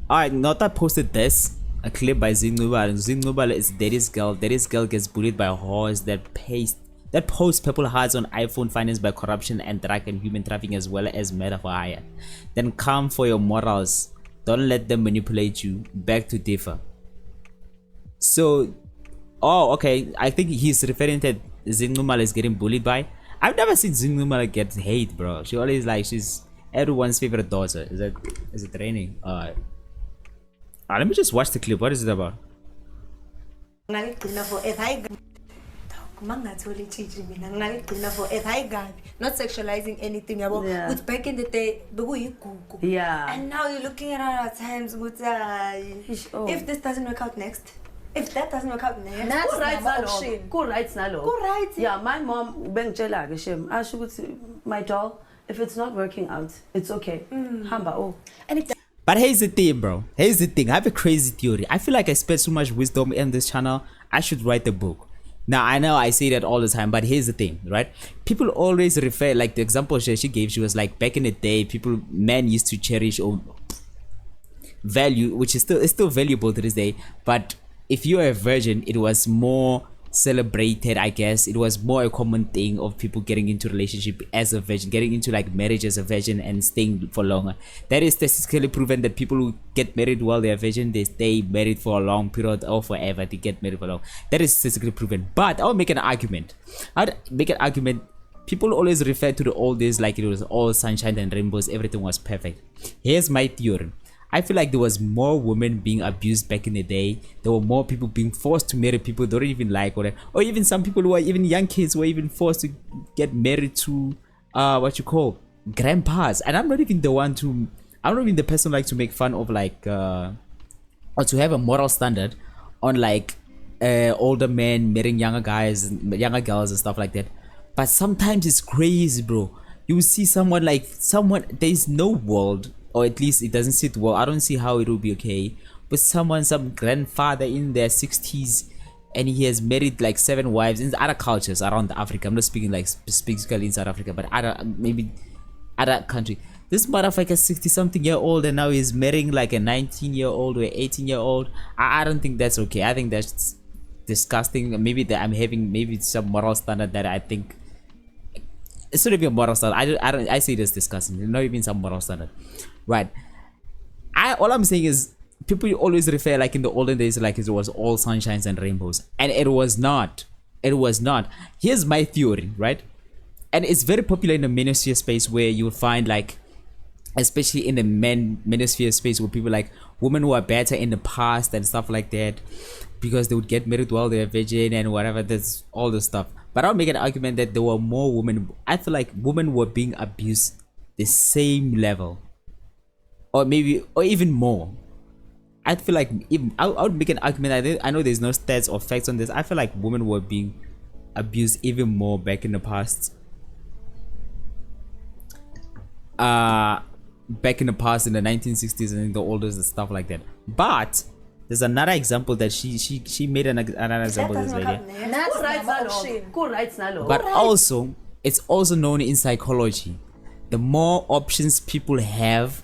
Alright, Nota posted this. A clip by Zee Nxumalo. Zee Nxumalo is Daddy's girl. Daddy's girl gets bullied by whores that post purple hearts on iPhone financed by corruption and drug and human trafficking as well as murder for hire. Then come for your morals. Don't let them manipulate you. Back to differ. So, oh, okay. I think he's referring to Zee Nxumalo is getting bullied by. I've never seen Zee Nxumalo get hate, bro. She always like she's everyone's favorite daughter. Is it raining? Alright. Let me just watch the clip. What is it about? Not sexualizing anything about but back in the day and now you're looking at our times with if this doesn't work out next, if that doesn't work out next, that's right. Yeah, my mom my doll, if it's not working out, it's okay. But here's the thing, bro. Here's the thing. I have a crazy theory. I feel like I spent so much wisdom in this channel. I should write a book. Now, I know I say that all the time, but here's the thing, right? People always refer, like the example she gave, she was like, back in the day, men used to cherish or value, which is still valuable to this day. But if you're a virgin, it was more celebrated, I guess. It was more a common thing of people getting into relationship as a virgin, getting into like marriage as a virgin and staying for longer. That is statistically proven that people who get married while they're virgin, they stay married for a long period or forever. They get married for long. That is statistically proven. But I'll make an argument. People always refer to the old days like it was all sunshine and rainbows, everything was perfect. Here's my theory. I feel like there was more women being abused back in the day. There were more people being forced to marry people they don't even like, or even some people who are even young kids were even forced to get married to what you call grandpas. And I'm not even the person like to make fun of like or to have a moral standard on like older men marrying younger guys, younger girls and stuff like that. But sometimes it's crazy, bro. You will see someone there is no world, or at least it doesn't sit well. I don't see how it will be okay. But some grandfather in their 60s and he has married like 7 wives in other cultures around Africa. I'm not speaking like specifically in South Africa, but maybe other country. This motherfucker 60-something-year-old and now he's marrying like a 19-year-old or 18-year-old. I don't think that's okay. I think that's disgusting. Maybe that I'm having maybe some moral standard that I think it's not even a moral standard. I say this disgusting. Not even some moral standard, right? All I'm saying is people always refer like in the olden days like it was all sunshines and rainbows, and it was not. It was not. Here's my theory, right? And it's very popular in the manosphere space where you'll find like, especially in the manosphere space where people like women who are better in the past and stuff like that because they would get married while they're virgin and whatever. That's all the stuff. But I'll make an argument that there were more women. I feel like women were being abused the same level, or even more. I feel like I would make an argument. I know there's no stats or facts on this. I feel like women were being abused even more back in the past. Back in the past, in the 1960s and in the oldest and stuff like that. But there's another example that she made another example this lady. But also, it's also known in psychology. The more options people have,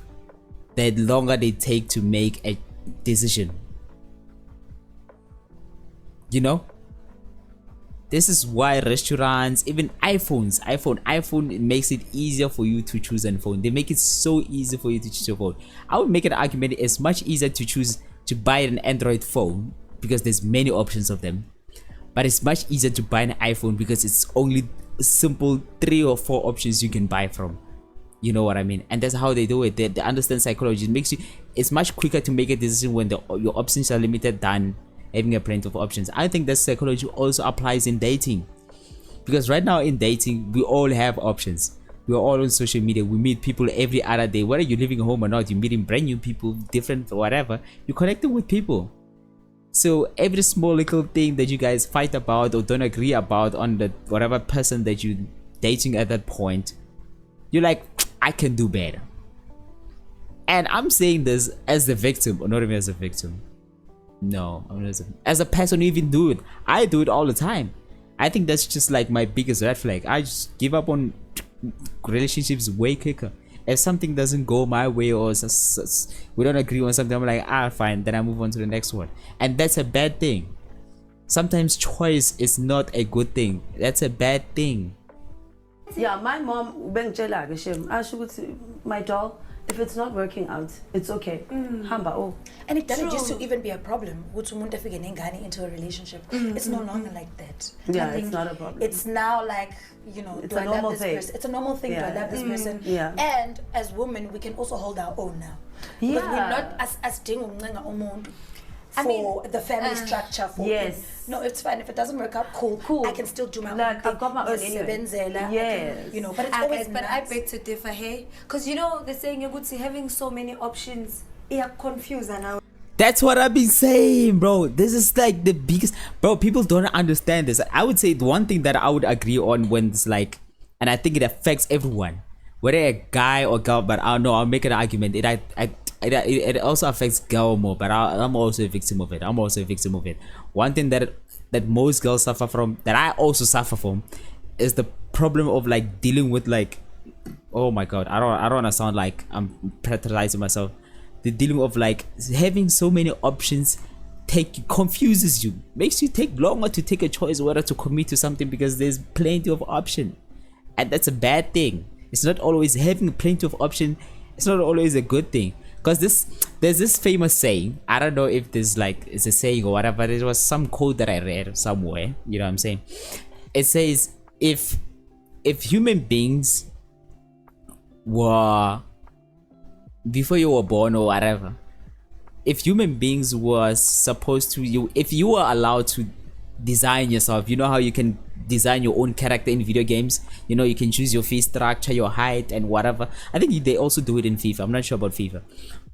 the longer they take to make a decision. You know? This is why restaurants, even iPhone makes it easier for you to choose a phone. They make it so easy for you to choose a phone. I would make an argument it's much easier to buy an Android phone because there's many options of them. But it's much easier to buy an iPhone because it's only simple 3 or 4 options you can buy from. You know what I mean? And that's how they do it. They understand psychology. It's much quicker to make a decision when your options are limited than having a plenty of options. I think that psychology also applies in dating, because right now in dating we all have options. We're all on social media. We meet people every other day, whether you're living home or not. You're meeting brand new people, different whatever. You're connecting with people. So every small little thing that you guys fight about or don't agree about on the whatever person that you're dating at that point, you're like, I can do better. And I'm saying this as the victim, or not even as a victim. No, I'm not as a person who even do it. I do it all the time. I think that's just like my biggest red flag. I just give up on relationships way quicker. If something doesn't go my way or we don't agree on something, I'm like, fine, then I move on to the next one. And that's a bad thing. Sometimes choice is not a good thing. That's a bad thing. Yeah, my mom, my doll, if it's not working out, it's okay. And it doesn't used to even be a problem into a relationship. It's no longer like that. Yeah, it's not a problem. It's now like, it's a normal thing. It's a normal thing to love this person. Yeah. And as women, we can also hold our own now. Yeah. Because we're not as for the family structure. For no, it's fine. If it doesn't work out, cool. I can still do my own thing. I've got my own anyway. Yes. But it's always but I beg to differ, hey? Because they're saying you're good to having so many options. Yeah, confused now. That's what I've been saying, bro. This is like the biggest, bro. People don't understand this. I would say the one thing that I would agree on when it's like, and I think it affects everyone, whether a guy or girl. But I don't know. I'll make an argument. It also affects girl more, but I'm also a victim of it. One thing that most girls suffer from, that I also suffer from, is the problem of like dealing with like, oh my god, I don't want to sound like I'm patronizing myself. The dealing of like having so many options confuses you, makes you take longer to take a choice whether to commit to something because there's plenty of option, and that's a bad thing. It's not always having plenty of option. It's not always a good thing. Because there's this famous saying, I don't know if this like is a saying or whatever, but it was some quote that I read somewhere, you know what I'm saying? It says, if human beings were, before you were born or whatever, if human beings were supposed to, if you were allowed to design yourself, how you can design your own character in video games, you can choose your face structure, your height and whatever. I think they also do it in FIFA. I'm not sure about FIFA,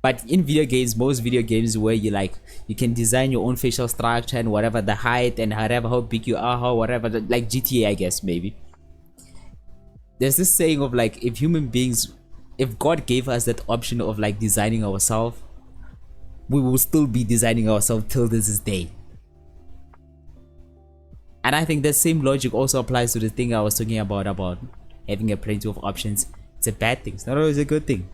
but in video games, most video games where you can design your own facial structure and whatever, the height and how big you are, how whatever, like GTA, I guess, maybe. There's this saying of like, if God gave us that option of like designing ourselves, we will still be designing ourselves till this day. And I think that same logic also applies to the thing I was talking about having a plenty of options. It's a bad thing. It's not always a good thing.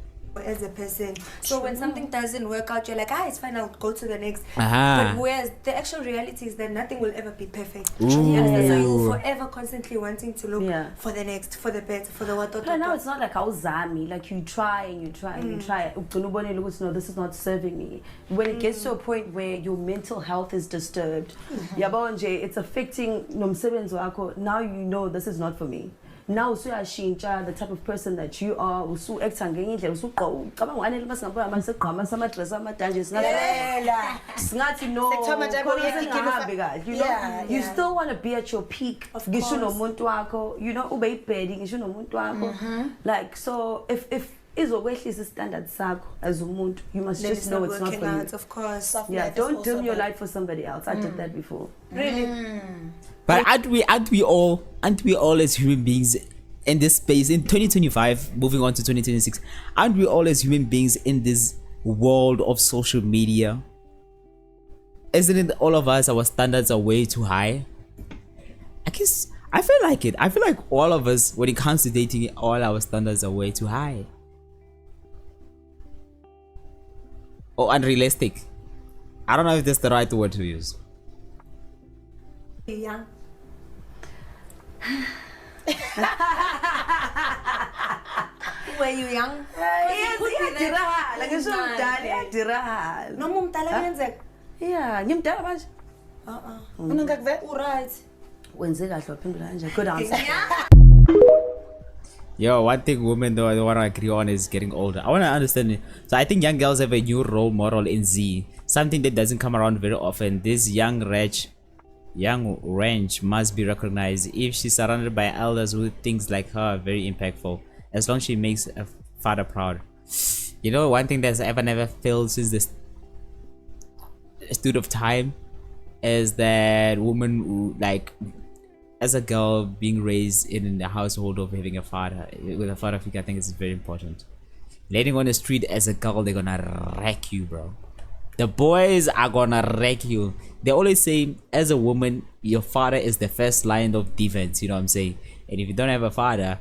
As a person. So when something doesn't work out, you're like, it's fine, I'll go to the next. But whereas the actual reality is that nothing will ever be perfect. Ooh. So you're forever constantly wanting to look for the next, for the better, for the what. But now it's not like zami. Like you try and you try and you try. No, this is not serving me. When it gets to a point where your mental health is disturbed, it's affecting nomsebenzi wakho. Now you know this is not for me. Now usuyashintsha the type of person that you are, usu-acta ngenye indlela, usuqabanga uanele masingabona amaseqhama sama-dress amadanje singathi no, you still want to be at your peak. Ngisho nomuntu wakho, ube yibhedi ngisho nomuntu wakho. Like, so if izokwehlisa standard sakho as umuntu, you must just know it's not for you. Of course. Don't dim your light for somebody else. I did that before. Really? But aren't we all as human beings in this space in 2025, moving on to 2026, aren't we all as human beings in this world of social media? Isn't it all of us, our standards are way too high? I guess I feel like it. I feel like all of us, when it comes to dating, all our standards are way too high. Or unrealistic. I don't know if that's the right word to use. Yeah. Were you young? Yes, No mumdala kuyenzeka. Yeah, ngimdala manje. Unongakuvela right. Wenze kahle waphendula kanje. Good answer. Yo, one thing women though I want to agree on is getting older. I want to understand it. So I think young girls have a new role model in Zee. Something that doesn't come around very often. This young range must be recognized. If she's surrounded by elders who things like her are very impactful, as long as she makes a father proud. One thing that's never failed since the stood of time is that woman, like, as a girl being raised in the household of having a father, with a father figure, I think it's very important. Letting on the street as a girl, they're gonna wreck you, bro. The boys are gonna wreck you. They always say, as a woman, your father is the first line of defense, you know what I'm saying? And if you don't have a father,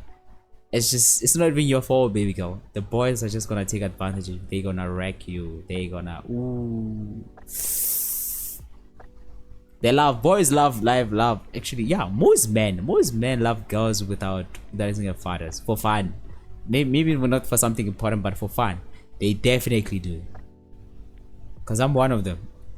it's not even your fault, baby girl. The boys are just gonna take advantage of you. They're gonna wreck you. They're gonna they love boys love actually, yeah, most men love girls without using their fathers for fun. Maybe not for something important, but for fun they definitely do, because I'm one of them.